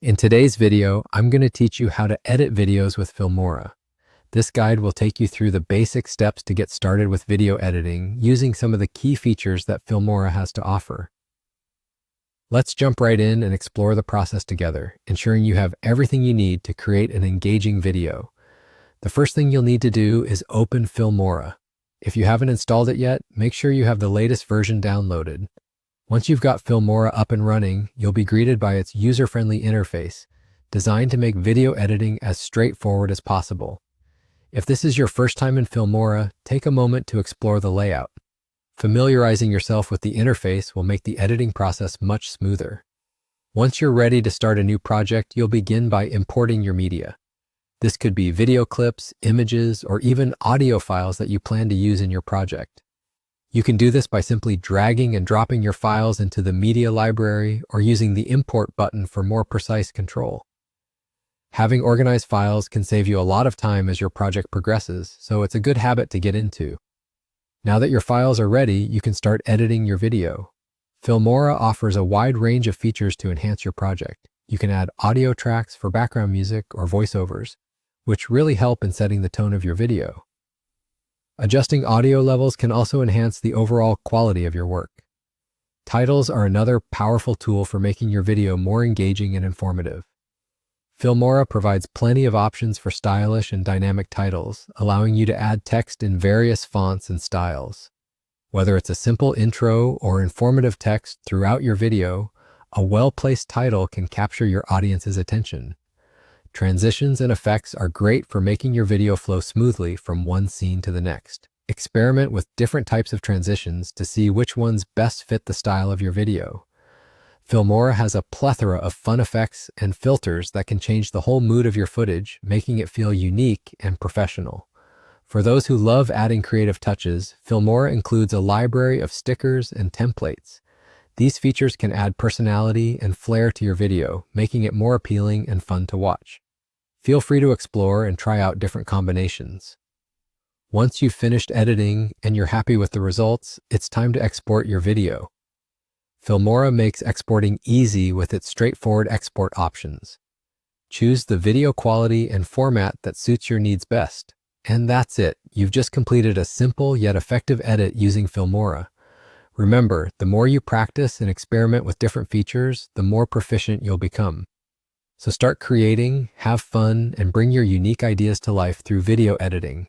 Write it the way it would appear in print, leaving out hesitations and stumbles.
In today's video, I'm going to teach you how to edit videos with Filmora. This guide will take you through the basic steps to get started with video editing using some of the key features that Filmora has to offer. Let's jump right in and explore the process together, ensuring you have everything you need to create an engaging video. The first thing you'll need to do is open Filmora. If you haven't installed it yet, make sure you have the latest version downloaded. Once you've got Filmora up and running, you'll be greeted by its user-friendly interface, designed to make video editing as straightforward as possible. If this is your first time in Filmora, take a moment to explore the layout. Familiarizing yourself with the interface will make the editing process much smoother. Once you're ready to start a new project, you'll begin by importing your media. This could be video clips, images, or even audio files that you plan to use in your project. You can do this by simply dragging and dropping your files into the media library or using the import button for more precise control. Having organized files can save you a lot of time as your project progresses, so it's a good habit to get into. Now that your files are ready, you can start editing your video. Filmora offers a wide range of features to enhance your project. You can add audio tracks for background music or voiceovers, which really help in setting the tone of your video. Adjusting audio levels can also enhance the overall quality of your work. Titles are another powerful tool for making your video more engaging and informative. Filmora provides plenty of options for stylish and dynamic titles, allowing you to add text in various fonts and styles. Whether it's a simple intro or informative text throughout your video, a well-placed title can capture your audience's attention. Transitions and effects are great for making your video flow smoothly from one scene to the next. Experiment with different types of transitions to see which ones best fit the style of your video. Filmora has a plethora of fun effects and filters that can change the whole mood of your footage, making it feel unique and professional. For those who love adding creative touches, Filmora includes a library of stickers and templates. These features can add personality and flair to your video, making it more appealing and fun to watch. Feel free to explore and try out different combinations. Once you've finished editing and you're happy with the results, it's time to export your video. Filmora makes exporting easy with its straightforward export options. Choose the video quality and format that suits your needs best. And that's it. You've just completed a simple yet effective edit using Filmora. Remember, the more you practice and experiment with different features, the more proficient you'll become. So start creating, have fun, and bring your unique ideas to life through video editing.